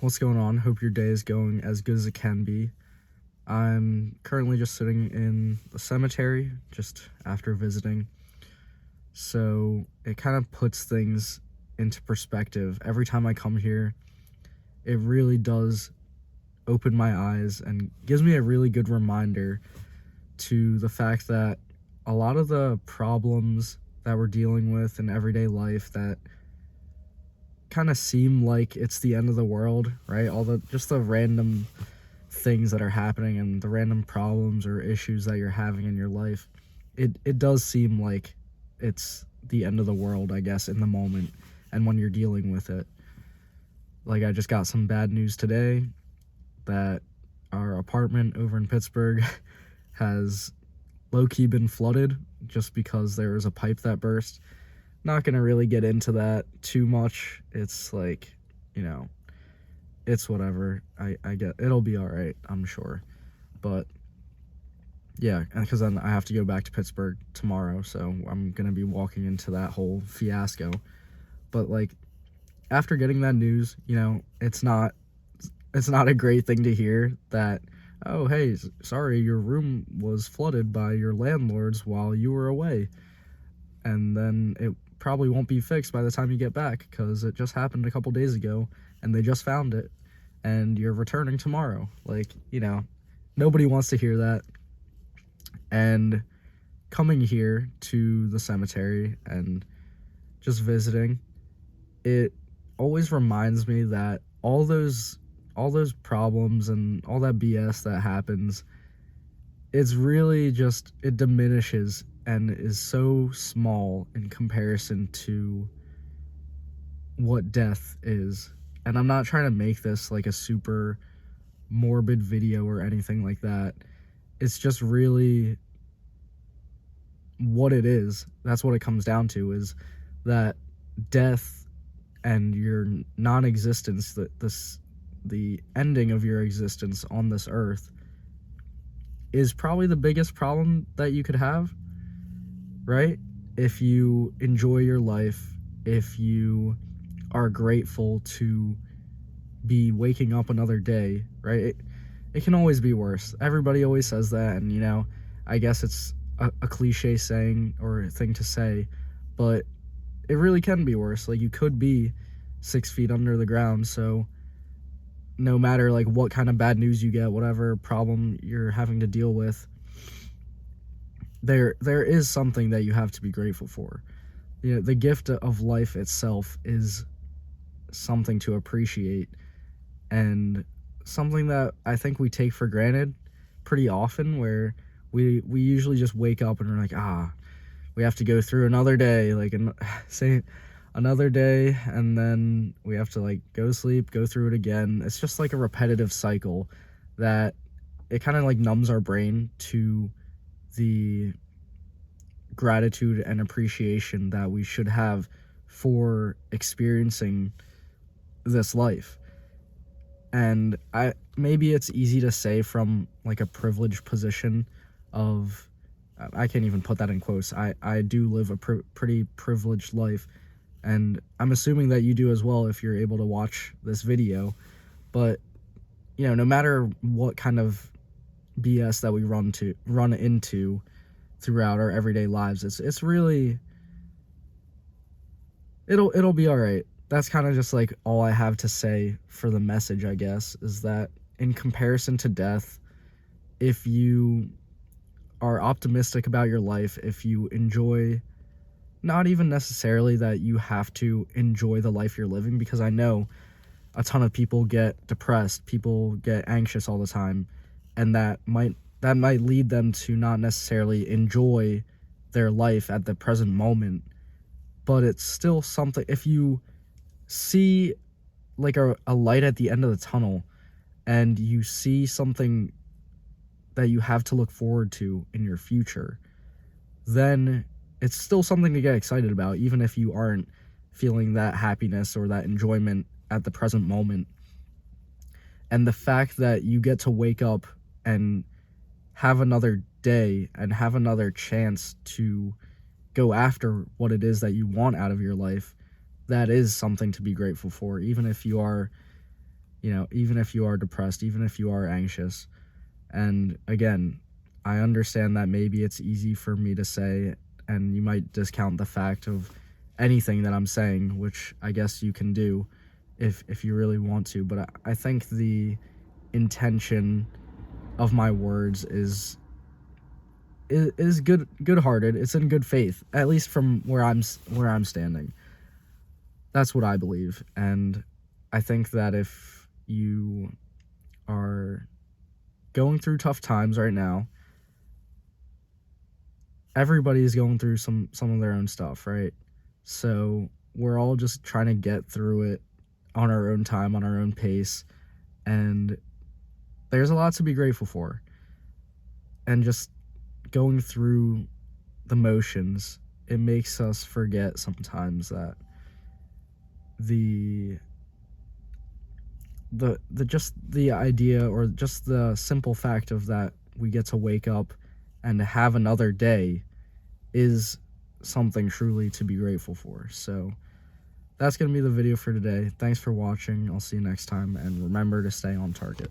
What's going on? Hope your day is going as good as it can be. I'm currently just sitting in the cemetery just after visiting. So it kind of puts things into perspective. Every time I come here, it really does open my eyes and gives me a really good reminder to the fact that a lot of the problems that we're dealing with in everyday life that kind of seem like it's the end of the world, right? All the just the random things that are happening and the random problems or issues that you're having in your life, it does seem like it's the end of the world, I guess, in the moment and when you're dealing with it. Like, I just got some bad news today that our apartment over in Pittsburgh has low-key been flooded just because there was a pipe that burst. Not gonna really get into that too much. It's like, you know, it's whatever. I get it'll be all right, I'm sure. But yeah, because then I have to go back to Pittsburgh tomorrow, so I'm gonna be walking into that whole fiasco. But like, after getting that news, it's not a great thing to hear that, oh hey, sorry, your room was flooded by your landlords while you were away, and then it probably won't be fixed by the time you get back because it just happened a couple days ago and they just found it and you're returning tomorrow. Like, nobody wants to hear that. And coming here to the cemetery and just visiting, it always reminds me that all those problems and all that BS that happens, it's really just, it diminishes and is so small in comparison to what death is. And I'm not trying to make this like a super morbid video or anything like that. It's just really what it is. That's what it comes down to, is that death and your non-existence, the ending of your existence on this earth, is probably the biggest problem that you could have, right? If you enjoy your life, if you are grateful to be waking up another day, right? It can always be worse. Everybody always says that, and I guess it's a cliche saying or thing to say, but it really can be worse. Like, you could be 6 feet under the ground, so no matter like what kind of bad news you get, whatever problem you're having to deal with, there is something that you have to be grateful for. The gift of life itself is something to appreciate, and something that I think we take for granted pretty often, where we usually just wake up and we're like, we have to go through another day, like, and say another day, and then we have to like go to sleep, go through it again. It's just like a repetitive cycle that it kind of like numbs our brain to the gratitude and appreciation that we should have for experiencing this life. And maybe it's easy to say from like a privileged position of, I can't even put that in quotes. I do live a pretty privileged life, and I'm assuming that you do as well if you're able to watch this video. But no matter what kind of BS that we run into throughout our everyday lives, it's really, it'll be all right. That's kind of just like all I have to say for the message, I guess, is that in comparison to death, if you are optimistic about your life, if you enjoy, not even necessarily that you have to enjoy the life you're living, because I know a ton of people get depressed, people get anxious all the time, and that might lead them to not necessarily enjoy their life at the present moment. But it's still something, if you see like a light at the end of the tunnel, and you see something that you have to look forward to in your future, then it's still something to get excited about, even if you aren't feeling that happiness or that enjoyment at the present moment. And the fact that you get to wake up and have another day and have another chance to go after what it is that you want out of your life, that is something to be grateful for, even if you are even if you are depressed, even if you are anxious. And again, I understand that maybe it's easy for me to say, and you might discount the fact of anything that I'm saying, which I guess you can do if you really want to. But I think the intention of my words is good-hearted. It's in good faith, at least from where I'm standing. That's what I believe, and I think that if you are going through tough times right now, everybody is going through some of their own stuff, right? So we're all just trying to get through it on our own time, on our own pace, and there's a lot to be grateful for. And just going through the motions, it makes us forget sometimes that the just the idea, or just the simple fact of that we get to wake up and have another day is something truly to be grateful for. So that's going to be the video for today. Thanks for watching. I'll see you next time, and remember to stay on target.